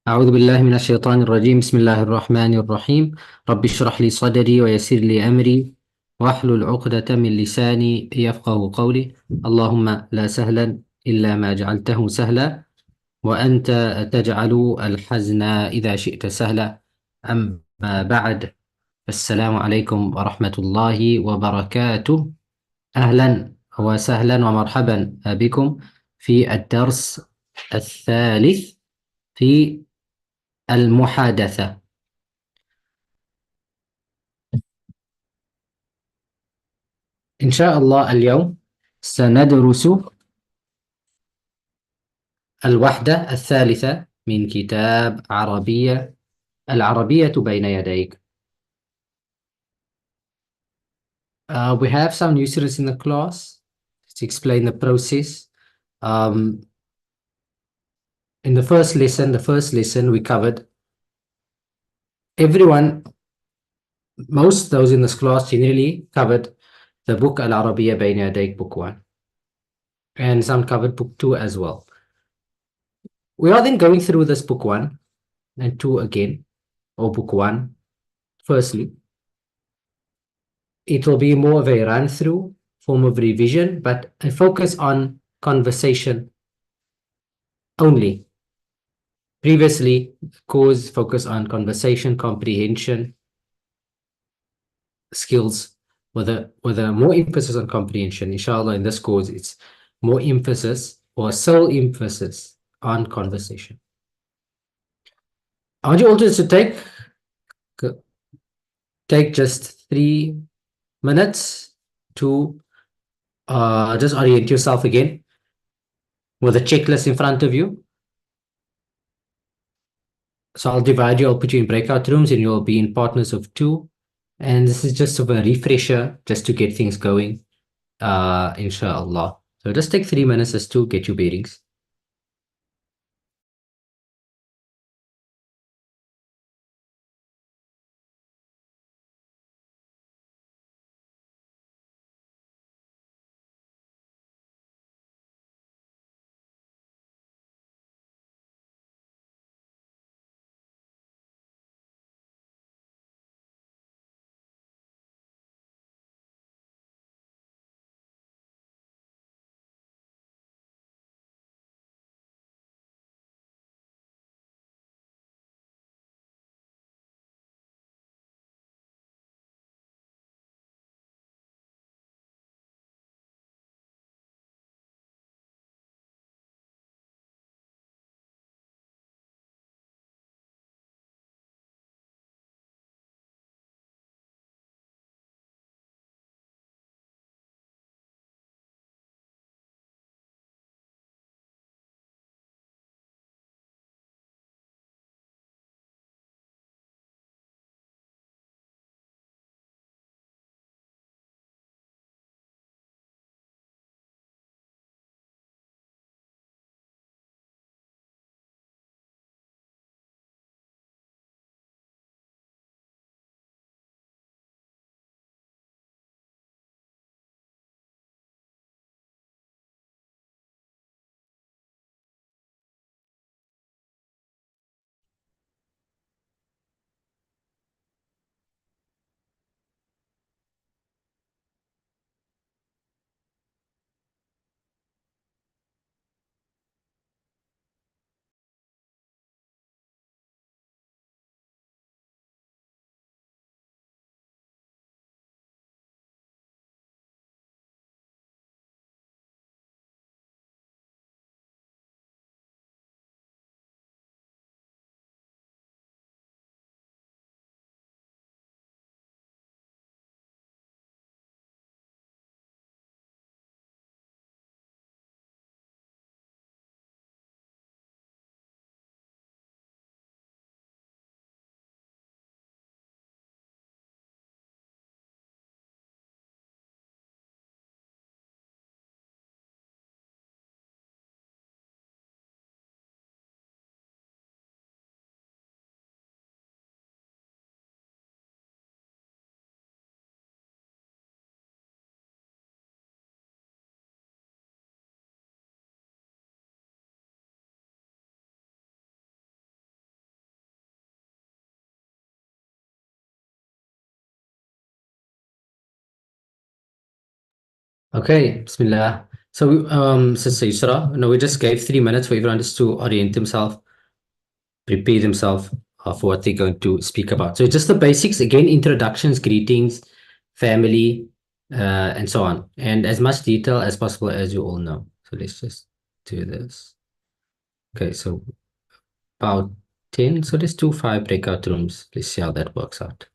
أعوذ بالله من الشيطان الرجيم. بسم الله الرحمن الرحيم. رب اشرح لي صدري ويسر لي أمري واحلل عقدة من لساني يفقه قولي. اللهم لا سهلا إلا ما جعلته سهلا، وأنت تجعل الحزن إذا شئت سهلا. أما بعد، السلام عليكم ورحمة الله وبركاته. أهلا وسهلا ومرحبا بكم في الدرس الثالث في المحادثة. إن شاء الله اليوم سندرس الوحدة الثالثة من كتاب العربية بين يديك. We have some new students in the class to explain the process. Um, in the first lesson we covered everyone, most those in this class generally covered the book Al-Arabiya Bayna Yadayk, book 1, and some covered book 2 as well. We are then going through this book 1 and 2 again, or book 1 firstly. It will be more of a run-through form of revision, but a focus on conversation only. Previously, course focus on conversation comprehension skills with a more emphasis on comprehension. Inshallah, in this course, it's more emphasis or sole emphasis on conversation. I want you all to take just 3 minutes to just orient yourself again with a checklist in front of you. So I'll divide you, I'll put you in breakout rooms and you'll be in partners of 2. And this is just sort of a refresher just to get things going, inshallah. So just take 3 minutes just to get your bearings. Okay, Bismillah. So, Sister Yusra, now we just gave 3 minutes for everyone just to orient themselves, prepare themselves for what they're going to speak about. So, just the basics again: introductions, greetings, family, and so on, and as much detail as possible, as you all know. So, let's just do this. Okay, so about 10. So, let's do 5 breakout rooms. Let's see how that works out.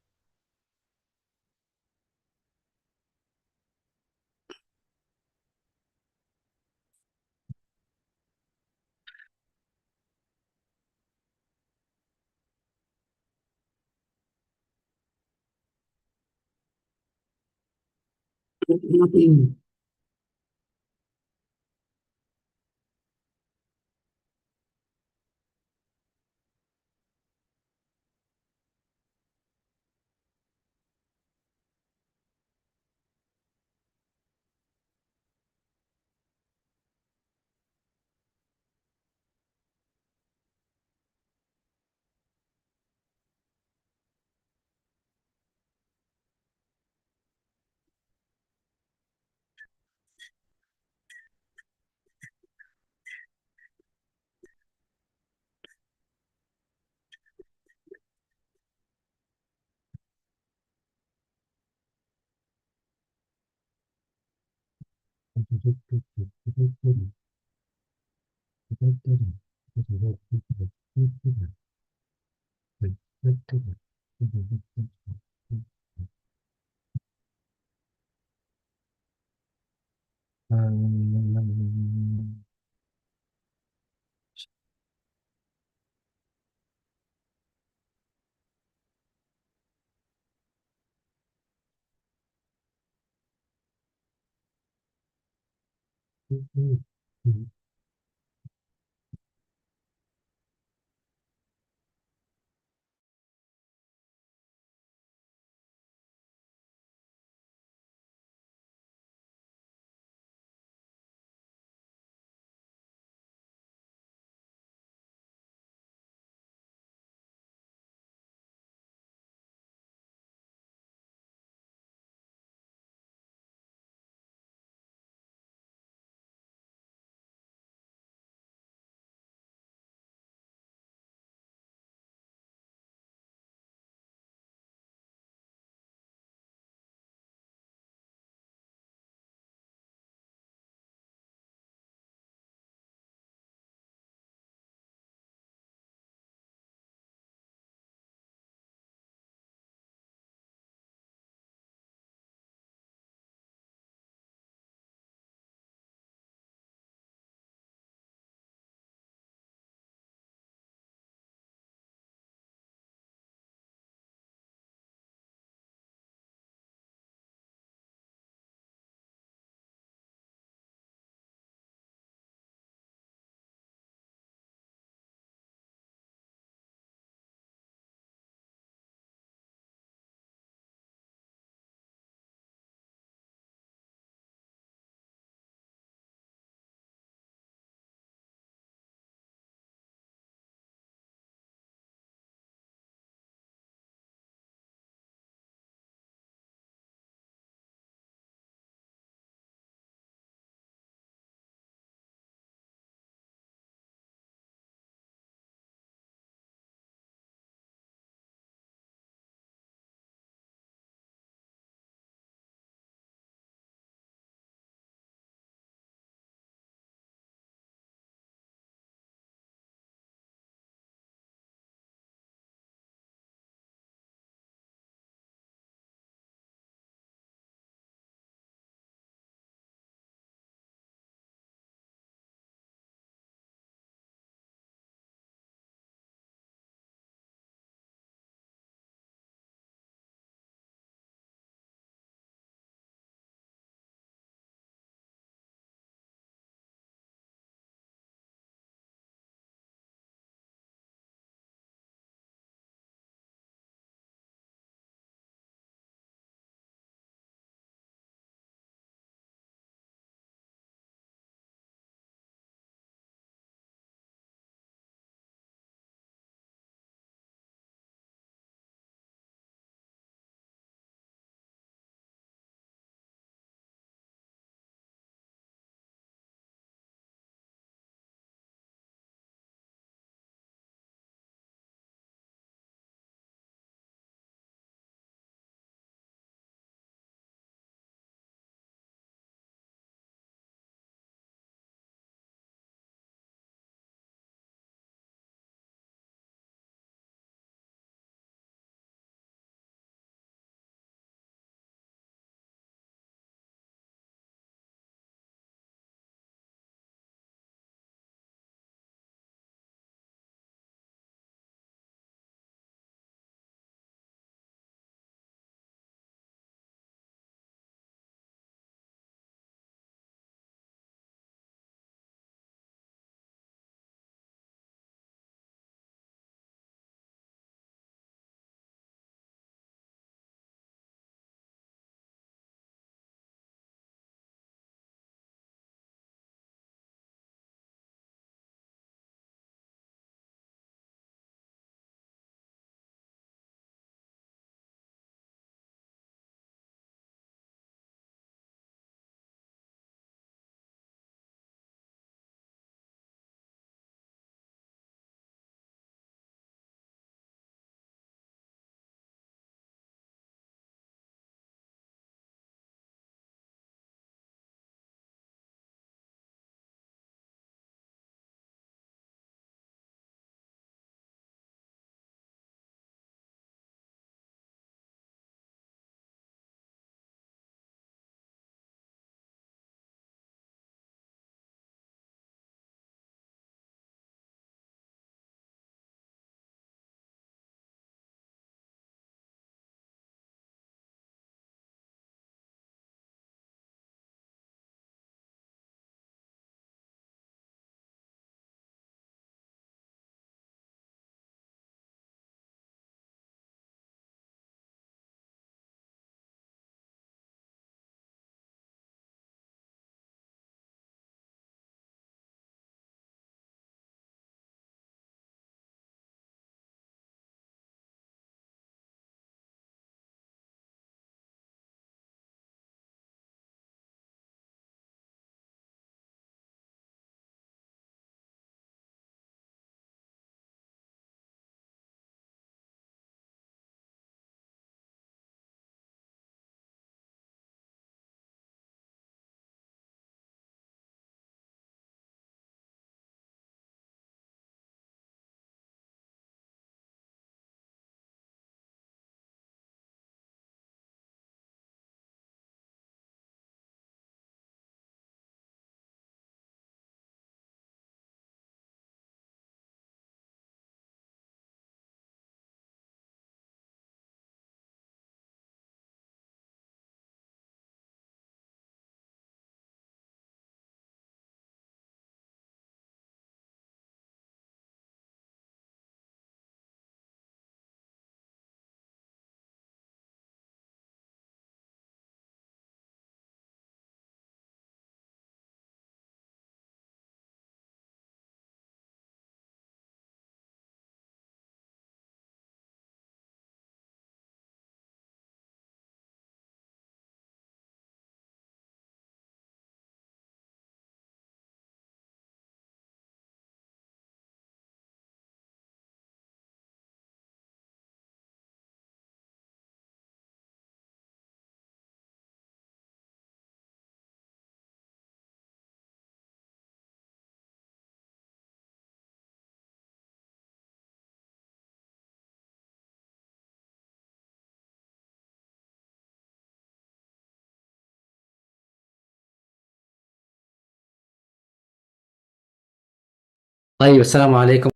طيب السلام عليكم.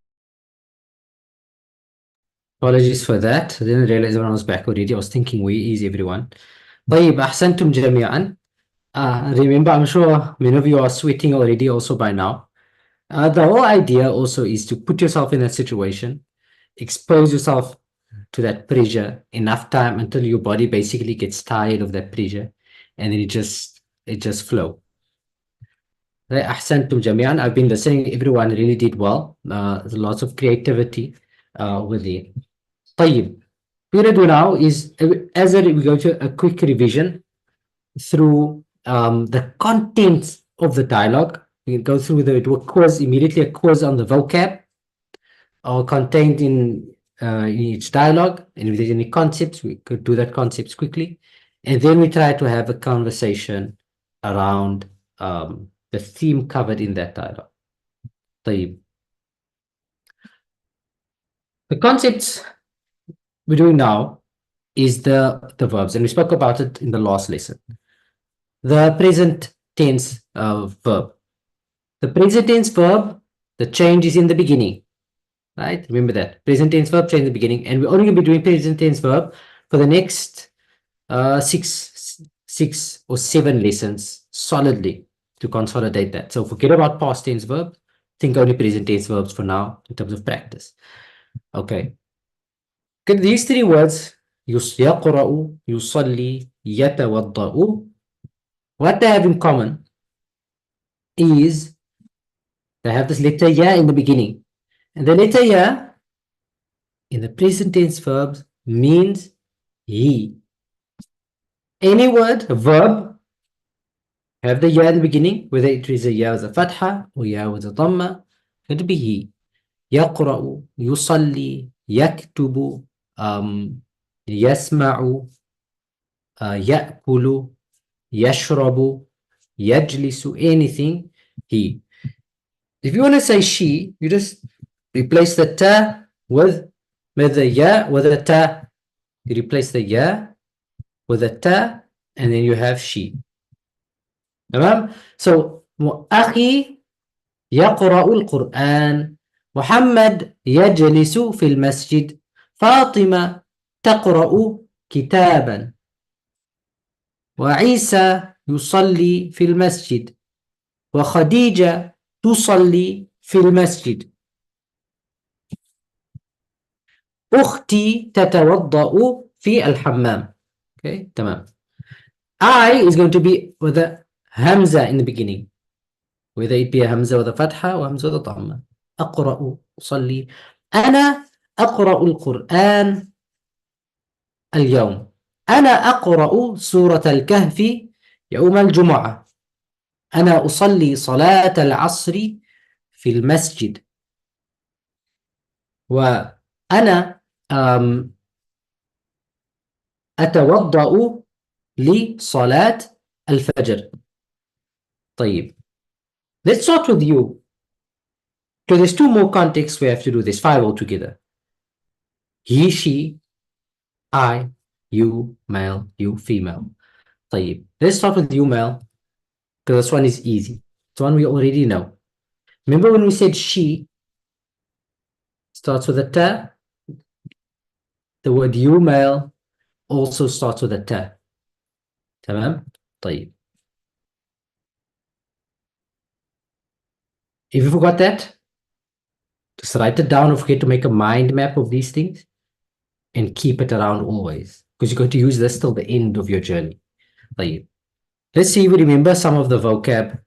Apologies for that. I didn't realize everyone was back already. I was thinking way easy everyone. طيب أحسنتم جميعا. Remember, I'm sure many of you are sweating already also by now. The whole idea also is to put yourself in that situation, expose yourself to that pressure enough time until your body basically gets tired of that pressure, and then it just flow. أحسنتم جميعا. I've been listening. Everyone really did well. There's lots of creativity with it. طيب, what we're gonna do now is as we go to a quick revision through the contents of the dialogue. We can go through the quiz immediately, a quiz on the vocab or contained in each dialogue, and if there's any concepts, we could do that concepts quickly, and then we try to have a conversation around the theme covered in that dialogue. طيب, the concepts we're doing now is the verbs, and we spoke about it in the last lesson. The present tense verb. The present tense verb, the change is in the beginning, right? Remember that. Present tense verb, change in the beginning. And we're only going to be doing present tense verb for the next six or seven lessons solidly to consolidate that. So forget about past tense verb. Think only present tense verbs for now in terms of practice. Okay. Okay, these three words, يقرأ, يصلي, يتوضأ, what they have in common is they have this letter ya in the beginning. And the letter ya in the present tense verbs means he. Any word, a verb, have the ya in the beginning, whether it is a ya with a fatha or ya with a dhamma, it will be he. يقرأ, يصلي, يكتب, يسمع, يأكل, يشرب, يجلس, anything, he. If you want to say she, you just replace the ta with the ya with a ta. You replace the ya with a ta, and then you have she. تمام? So أخي يقرأ القرآن. محمد يجلس في المسجد. فاطمة تقرأ كتابا. وعيسى يصلي في المسجد. وخديجة تصلي في المسجد. أختي تتوضأ في الحمام. Okay, تمام. I is going to be with a hamza in the beginning, whether it be a hamza with a fatha or hamza with a dhamma. أقرأ, أصلي. أنا أقرأ القرآن اليوم. أنا أقرأ سورة الكهف يوم الجمعة. أنا أصلي صلاة العصر في المسجد. وأنا أتوضأ لصلاة الفجر. طيب, let's start with you. So there's two more contexts we have to do this, five altogether. He, she, I, you, male, you, female. طيب, let's start with you, male, because this one is easy. It's one we already know. Remember when we said she starts with a ta? The word you, male, also starts with a ta. تمام? طيب. If you forgot that, just write it down. Don't forget to make a mind map of these things and keep it around always, because you're going to use this till the end of your journey. طيب. Let's see if we remember some of the vocab.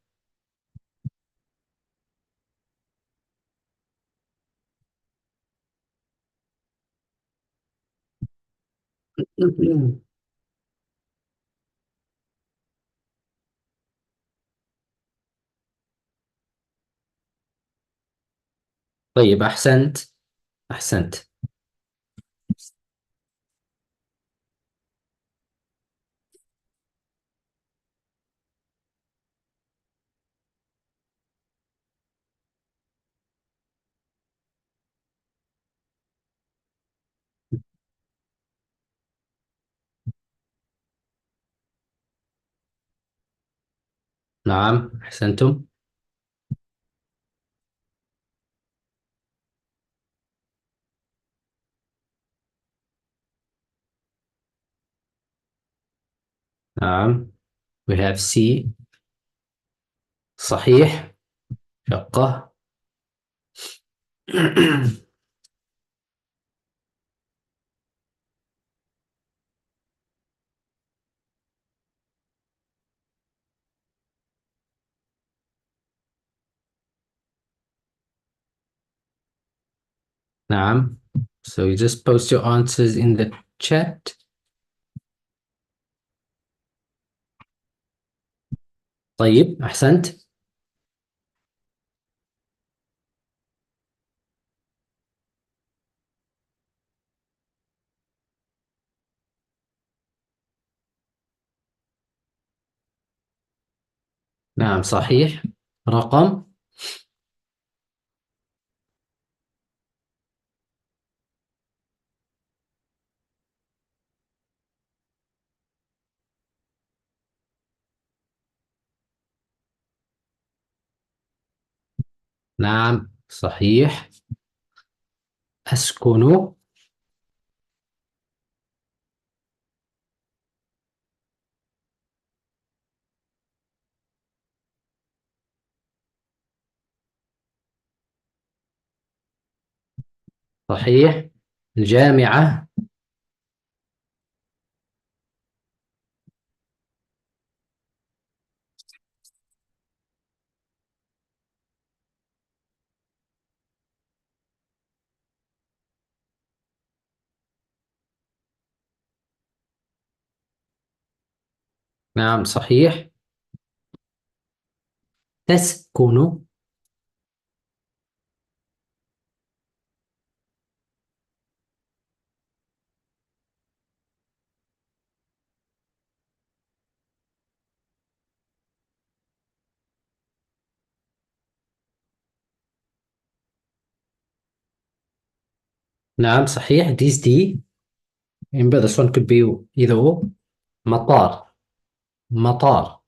طيب, أحسنت. أحسنت. نعم, أحسنتم. نعم. we have C. صحيح. شقة. نعم. So you just post your answers in the chat. طيب، أحسنت. نعم، صحيح. رقم. نعم، صحيح. أسكن. صحيح. الجامعة. نعم، صحيح. تسكن. نعم، صحيح. This D. Remember this one could be either or. مطار. مطار.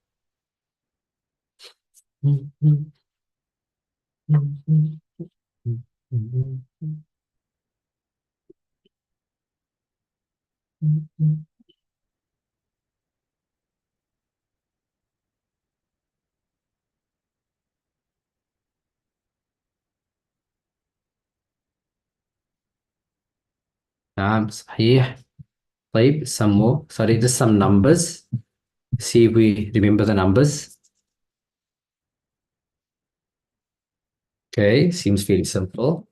نعم، صحيح. طيب some more. Sorry, just some numbers. See if we remember the numbers. Okay, seems very simple.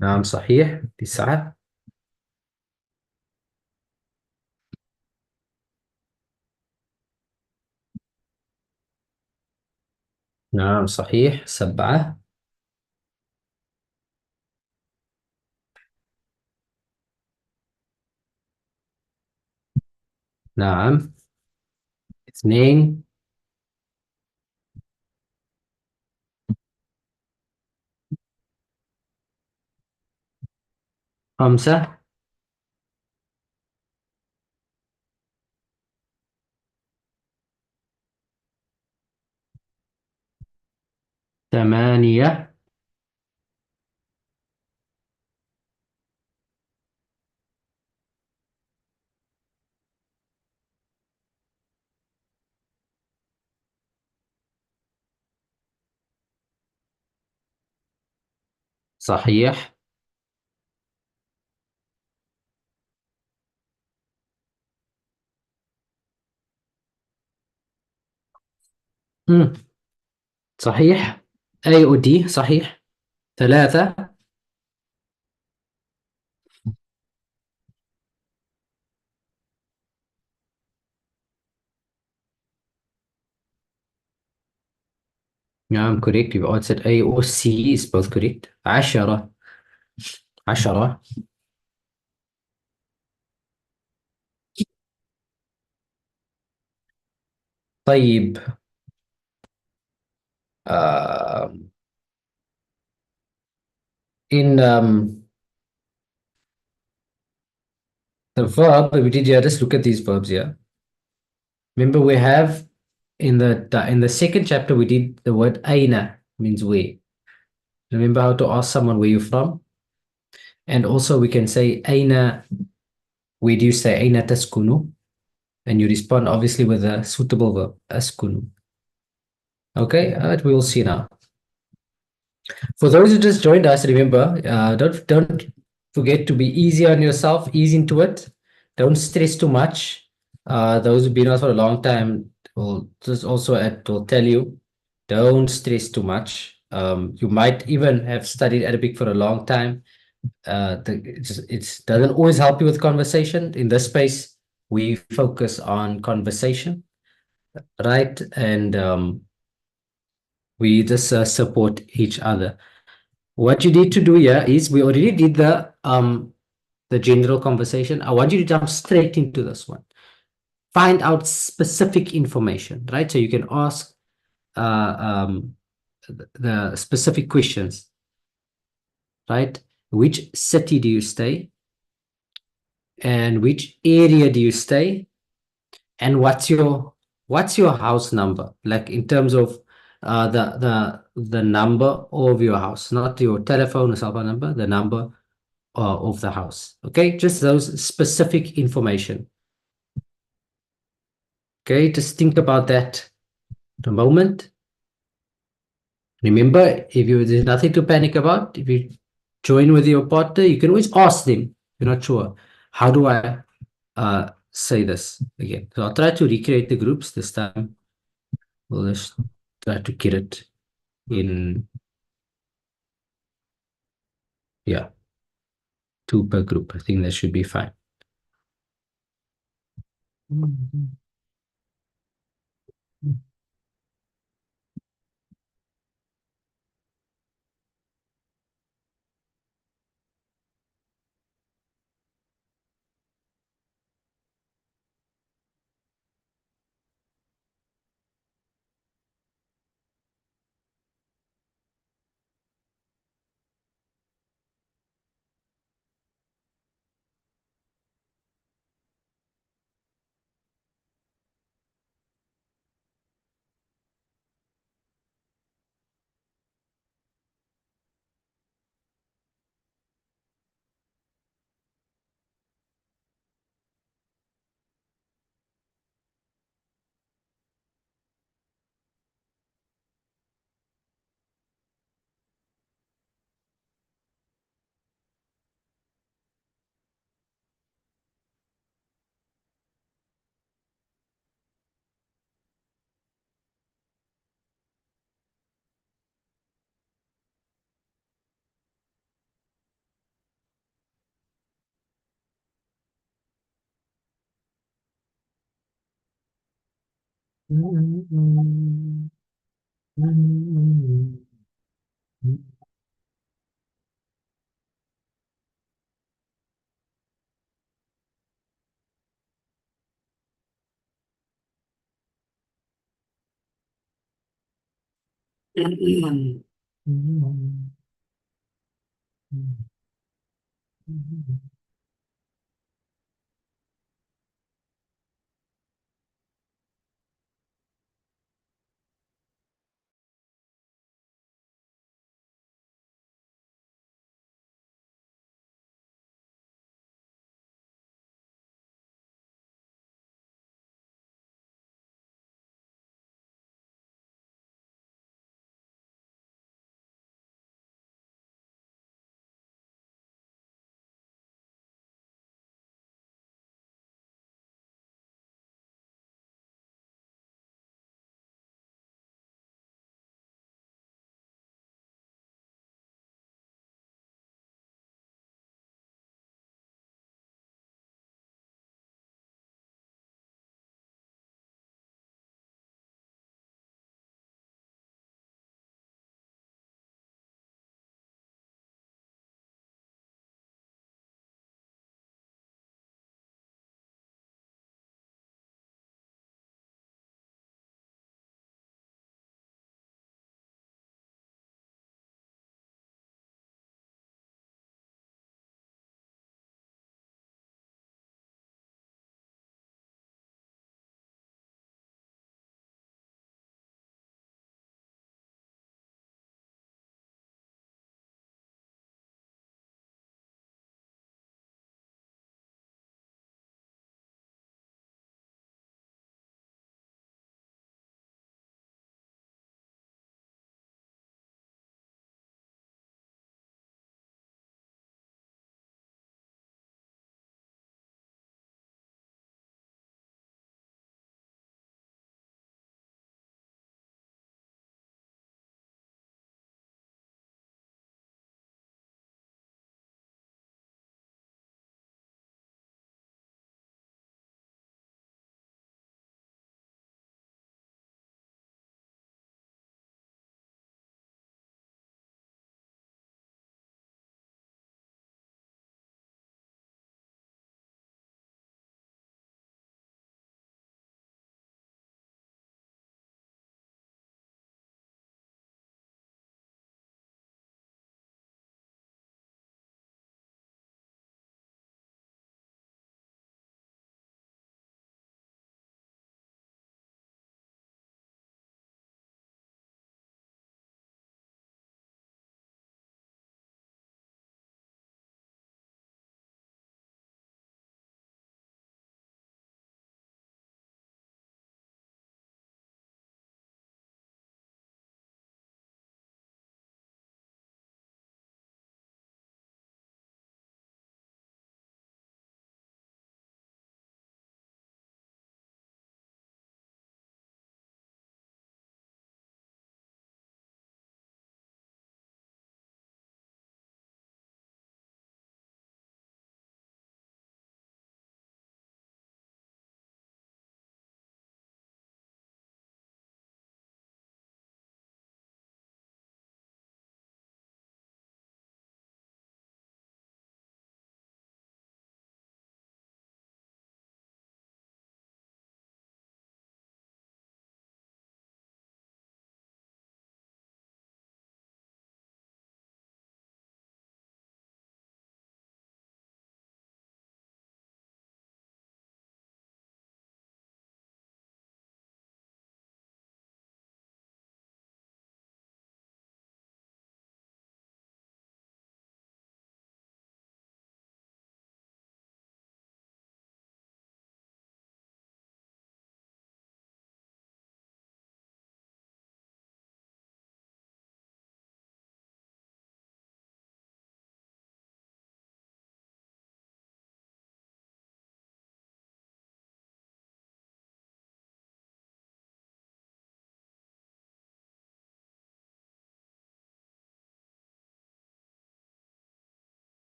نعم، صحيح. 9. نعم، صحيح. 7. نعم. 2. 5. 8. صحيح. مم. صحيح. A و D صحيح. 3. نعم، correct. You've answered A or C is both correct. 10. 10. طيب. uh, in the verb, we did, yeah, just look at these verbs, yeah. Remember, we have in the second chapter we did the word aina means where. Remember how to ask someone where you're from, and also we can say aina. Where do you say aina taskunu? And you respond obviously with a suitable verb askunu. Okay, we will see now. For those who just joined us, remember, don't forget to be easy on yourself, ease into it. Don't stress too much. Those who've been with us for a long time will just also will tell you, don't stress too much. You might even have studied Arabic for a long time. It doesn't always help you with conversation. In this space, we focus on conversation, right? And we just support each other. What you need to do here is we already did the general conversation. I want you to jump straight into this one. Find out specific information, right? So you can ask uh, um, the specific questions, right? Which city do you stay? And which area do you stay? And what's your house number? Like in terms of the number of your house, not your telephone or cell phone number, the number of the house. Okay, just those specific information. Okay, just think about that for a moment. Remember, there's nothing to panic about. If you join with your partner, you can always ask them. You're not sure. How do I say this again? So I'll try to recreate the groups this time. We'll just try to get it in, yeah, two per group. I think that should be fine.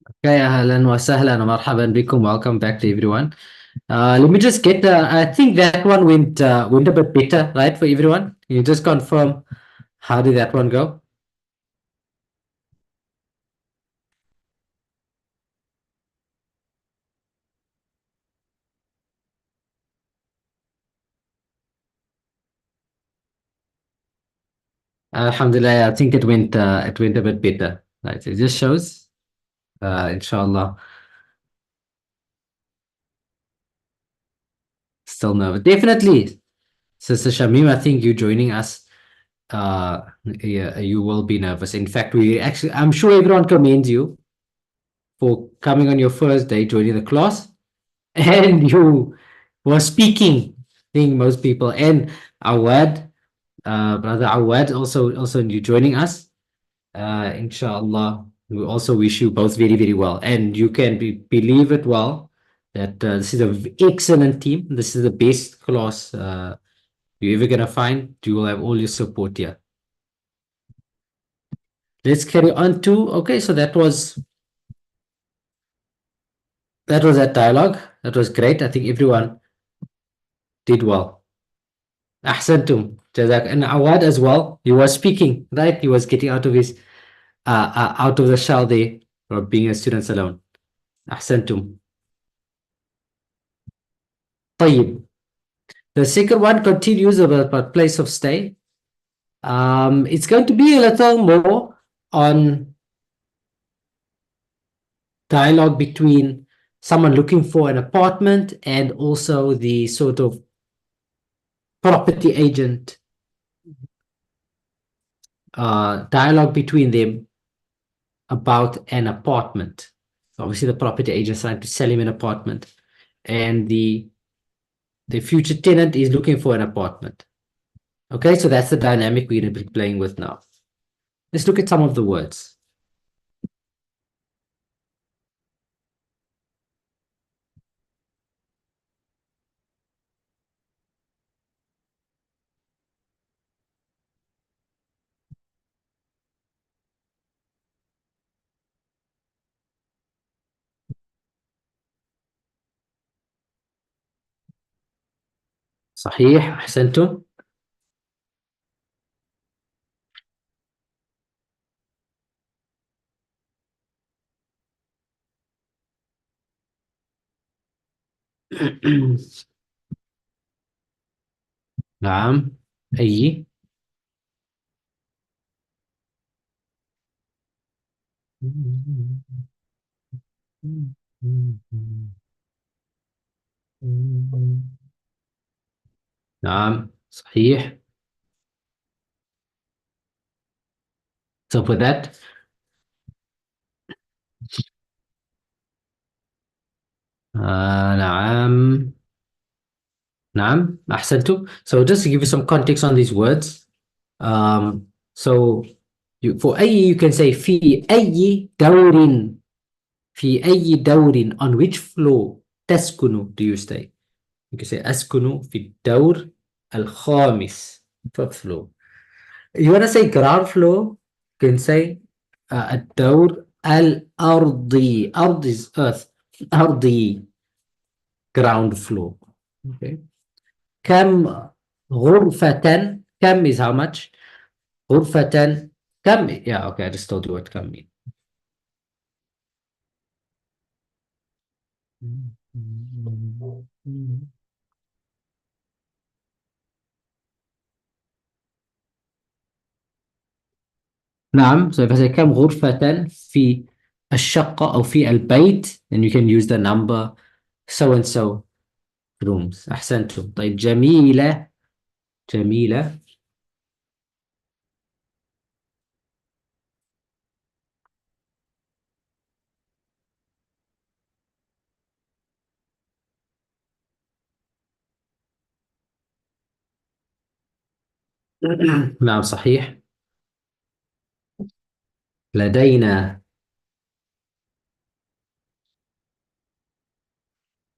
Okay, ahlan wa sahlan wa marhaban bikum. Welcome back to everyone. Let me just get, I think that one went a bit better, right, for everyone. Can you just confirm how did that one go? Alhamdulillah, I think it went a bit better. Right, it just shows, inshallah, still nervous. Definitely, Sister Shamim, I think you joining us, yeah, you will be nervous. In fact, I'm sure everyone commends you for coming on your first day joining the class, and you were speaking, I think most people, and Awad, brother Awad, also you joining us. Inshallah, we also wish you both very, very well. And you can believe it well that this is an excellent team. This is the best class you're ever gonna find. You will have all your support here. Let's carry on to, okay, so that was that dialogue. That was great. I think everyone did well. Ahsantum. Jazak. And Awad as well. He was speaking, right? He was getting out of his out of the shell there for being a student alone. Ahsantum. طيب. The second one continues about place of stay. It's going to be a little more on dialogue between someone looking for an apartment and also the sort of property agent, dialogue between them about an apartment. So obviously, the property agent is trying to sell him an apartment, and the future tenant is looking for an apartment. Okay, so that's the dynamic we're going to be playing with now. Let's look at some of the words. صحيح أحسنتم. نعم. أي. نعم صحيح. So for that, نعم نعم أحسنتم. So just to give you some context on these words, so for أي you can say في أي دور في أي دور on which floor تسكن do you stay. You can say أسكن في الدور الخامس, fifth floor. You want to say ground floor, you can say الدور الأرضي. أرض is earth. أرضي, ground floor. Okay. كم غرفة. كم is how much. غرفة. كم. Yeah, okay, I just told you what كم means. نعم. So if I say كم غرفة في الشقة أو في البيت, then you can use the number so and so rooms. أحسنتم. طيب جميلة. جميلة. نعم صحيح. لدينا.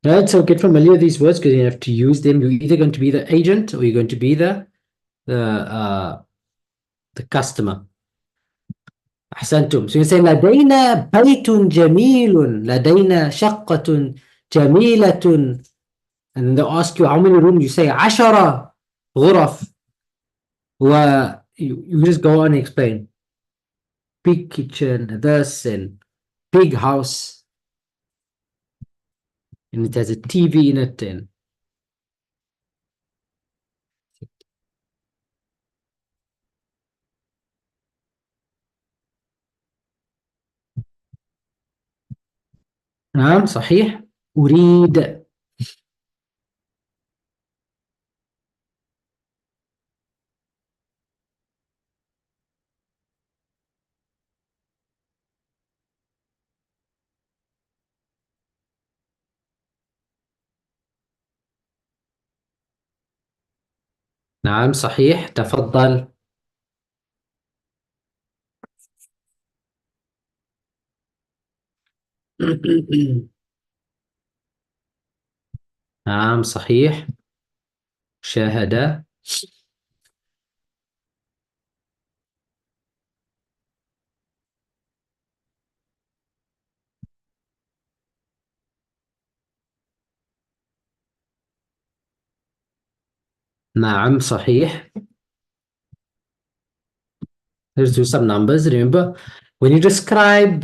Right, so get familiar with these words because you have to use them. You're either going to be the agent or you're going to be the customer. أحسنتم. So you say لدينا بيت جميل، لدينا شقة جميلة. And they ask you how many rooms, you say 10 غرف. You just go on and explain. Big kitchen, this and big house, and it has a TV in it. And نعم صحيح. أريد. نعم صحيح، تفضل. نعم صحيح. شاهد. نعم صحيح. Let's do some numbers. Remember, when you describe,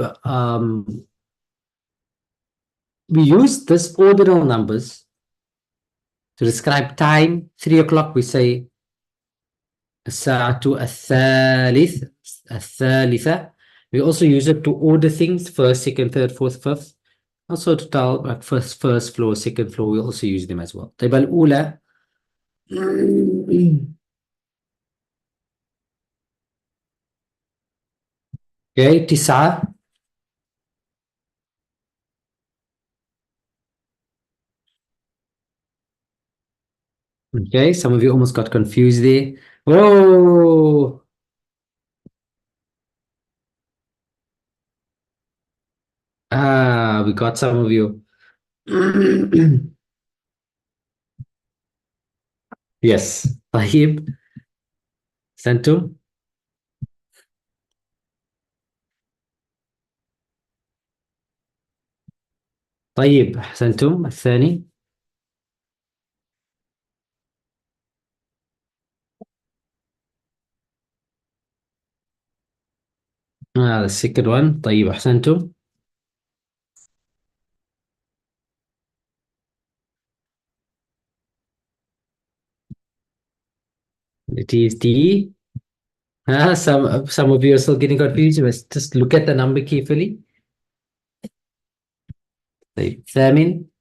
we use this ordinal numbers to describe time. 3 o'clock, we say الساعة الثالثة. We also use it to order things: first, second, third, fourth, fifth. Also to tell like first floor, second floor, we also use them as well. طيب الأولى. Okay, 9. Okay, some of you almost got confused there. Oh, we got some of you. Yes. طيب. أحسنتم. طيب أحسنتم. الثاني. The second one. طيب أحسنتم. It is D. Some of you are still getting confused, but just look at the number carefully. طيب الثامن.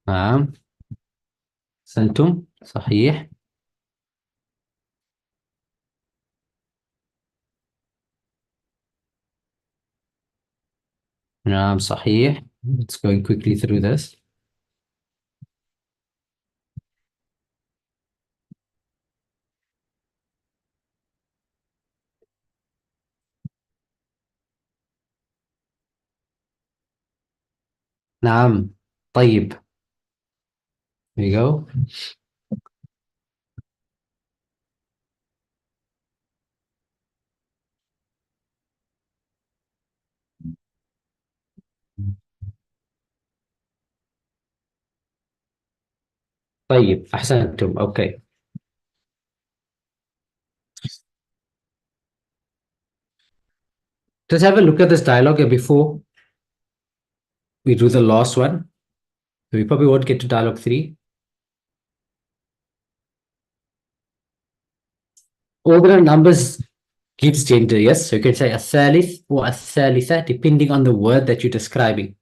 نعم أحسنتم صحيح. نعم صحيح. Let's go quickly through this. نعم. طيب. There you go. طيب أحسنتم. Okay. Just have a look at this dialogue before we do the last one. We probably won't get to dialogue 3. Ordinal numbers gives gender, yes? So you can say الثالث or الثالثة depending on the word that you're describing.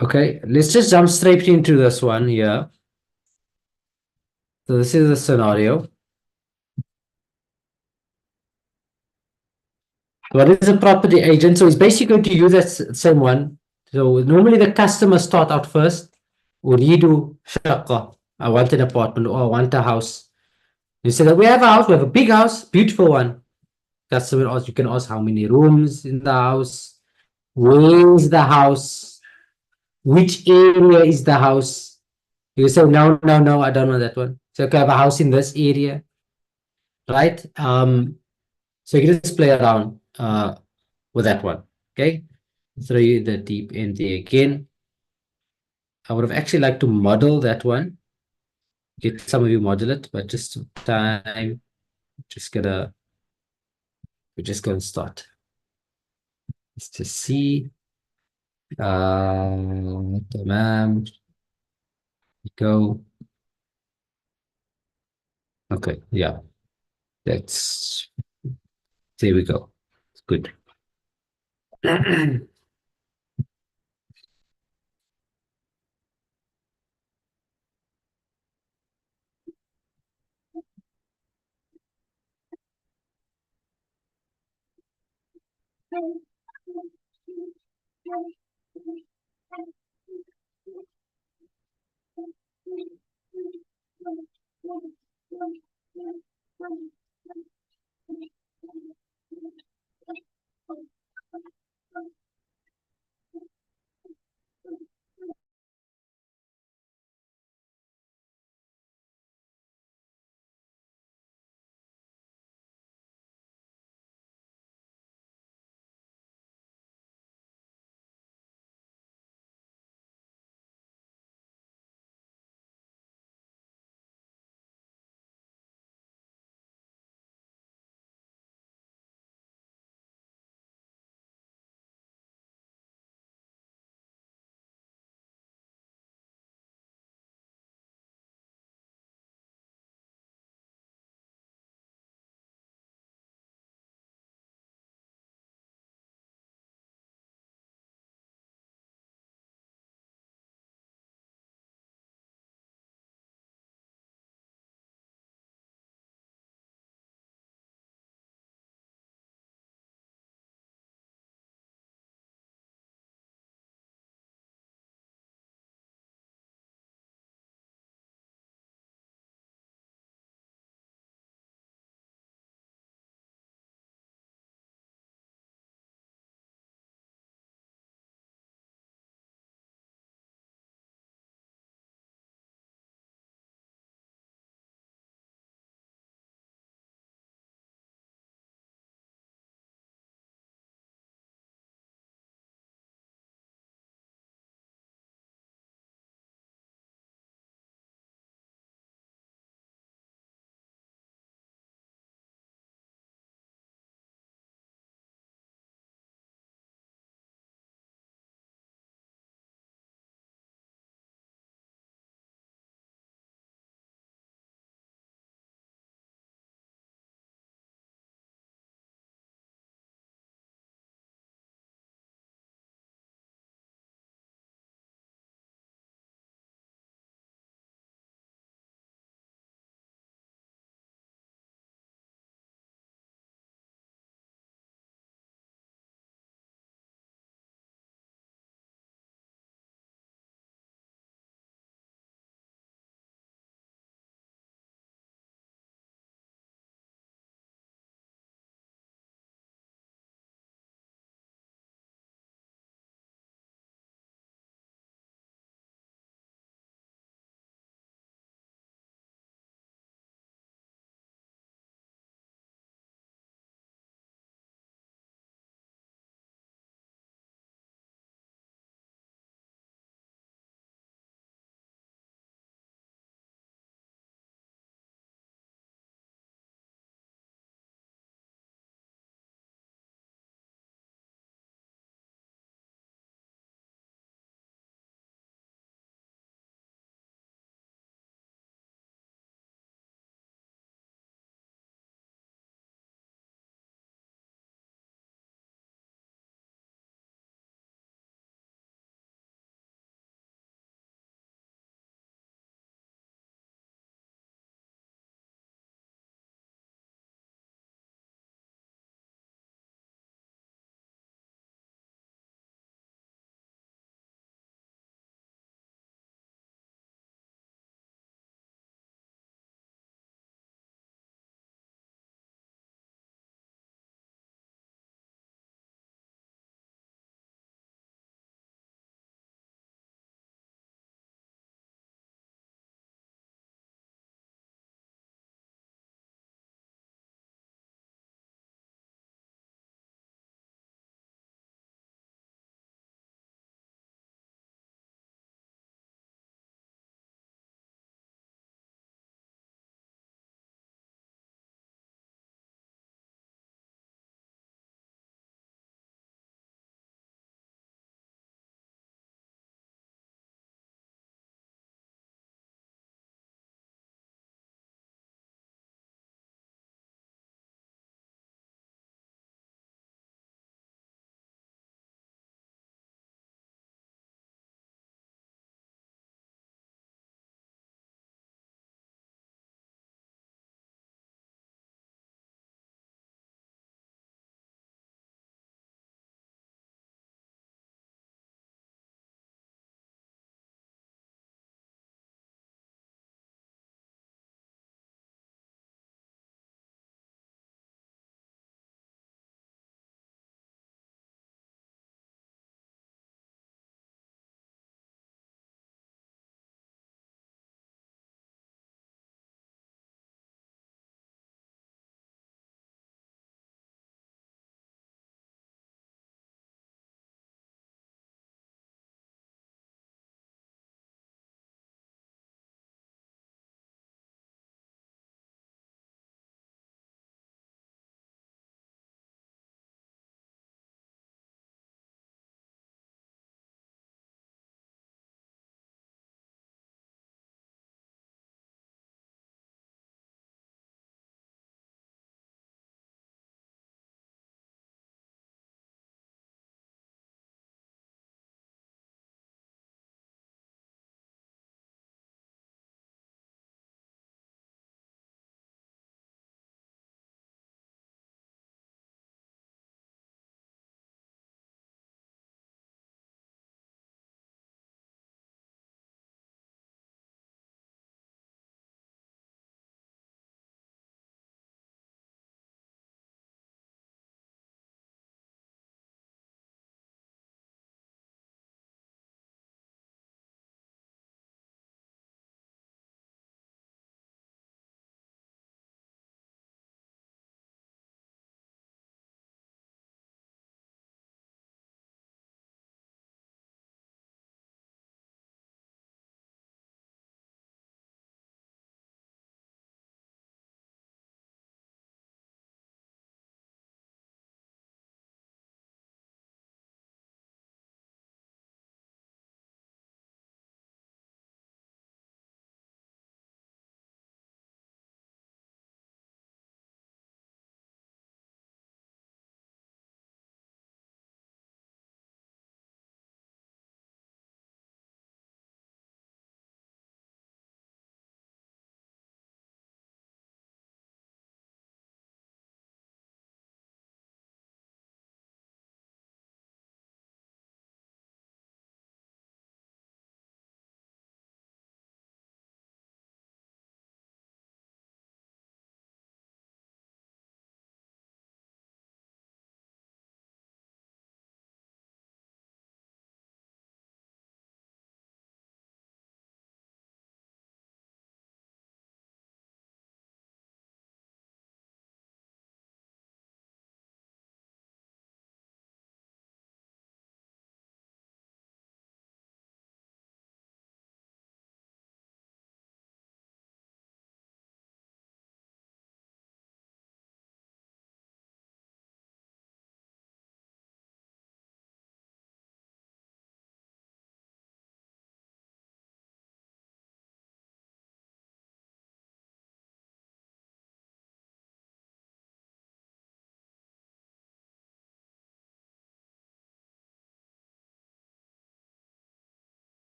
Okay, let's just jump straight into this one here. So this is a scenario. What is a property agent? So it's basically going to use that same one. So normally the customers start out first. أريد شقة. I want an apartment or I want a house. You say that we have a house, we have a big house, beautiful one. Customer also, you can ask how many rooms in the house, where is the house, which area is the house. You say no, no, no, I don't want that one. So okay, I have a house in this area, right? So you can just play around with that one. Okay. Throw you the deep end there again. I would have actually liked to model that one. Get some of you model it, but just time, just gonna we're just gonna start. Let's just see. تمام. Go. Okay, yeah. That's there we go. Good.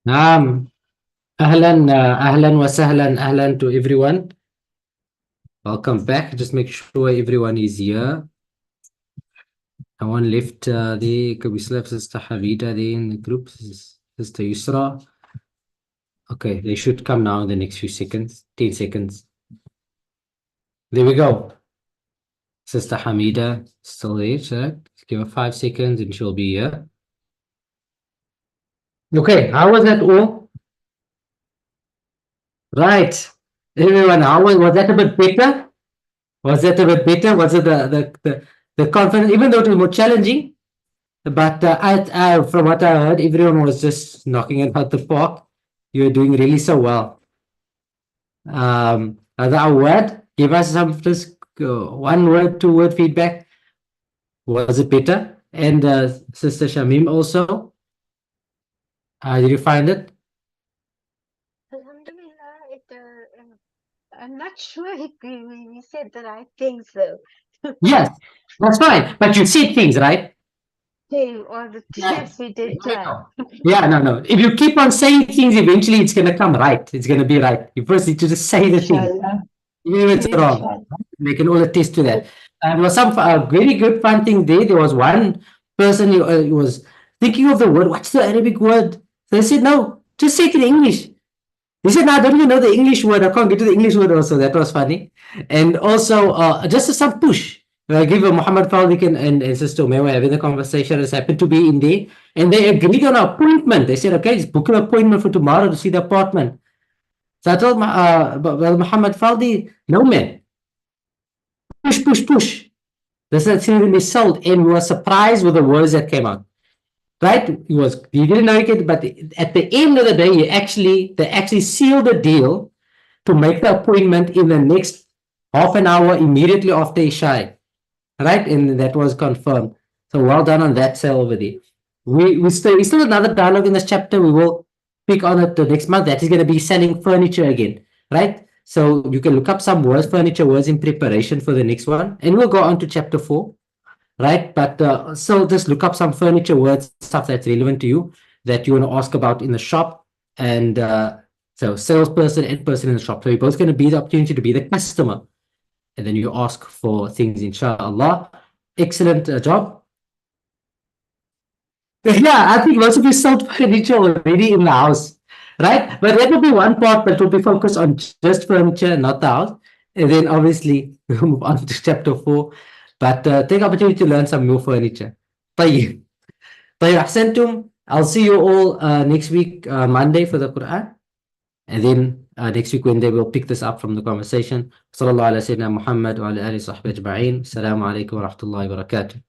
نعم. أهلا. أهلا وسهلا. أهلا to everyone. Welcome back. Just make sure everyone is here. No one left we still have Sister Havida there in the group. Sister Yusra. Okay, they should come now in the next few seconds. 10 seconds. There we go. Sister Hamida still there. So give her 5 seconds and she'll be here. Okay, how was that all? Right. Everyone, how was that a bit better? Was that a bit better? Was it the confidence, even though it was more challenging? But from what I heard, everyone was just knocking it out the park. You were doing really so well. Other word, give us some just one word, 2 word feedback. Was it better? And Sister Shamim also, did you find it? Alhamdulillah, I'm not sure if we said the right things though. Yes, that's fine. But you said things, right? Hey, or the Right. yes, we did try. Yeah, no. If you keep on saying things, eventually it's gonna come right. It's gonna be right. You first need to just say the thing. Inshallah. Even if it's wrong, Inshallah. they can all attest to that. There was some very good fun thing there. There was one person who was thinking of the word. What's the Arabic word? So they said, no, just say it in English. He said, no, I don't even know the English word. I can't get to the English word also. That was funny. And also, just some push. I give Muhammad Faldik and Sister Ume were having the conversation. Just happened to be in there. And they agreed on an appointment. They said, okay, just book an appointment for tomorrow to see the apartment. So I told Muhammad Faldi, no man, push, push, push. This is when they sold, and we were surprised with the words that came out. Right? He didn't know it, but at the end of the day, they actually sealed the deal to make the appointment in the next half an hour immediately after Isha. Right? And that was confirmed. So well done on that sale over there. We still another dialogue in this chapter. We will pick on it the next month. That is going to be selling furniture again. Right? So you can look up some words, furniture words in preparation for the next one. And we'll go on to chapter 4. Right? But so just look up some furniture words, stuff that's relevant to you that you want to ask about in the shop. And so salesperson and person in the shop. So you're both going to be the opportunity to be the customer. And then you ask for things, inshallah. Excellent job. Yeah, I think most of you sold furniture already in the house, right? But that will be one part that will be focused on just furniture, not the house. And then obviously we'll move on to chapter 4. But take opportunity to learn some new furniture. طيب. طيب أحسنتم. I'll see you all next week, Monday for the Quran. And then next week Wednesday we'll pick this up from the conversation. صلى الله على سيدنا محمد وعلى آله وصحبه أجمعين. السلام عليكم ورحمة الله وبركاته.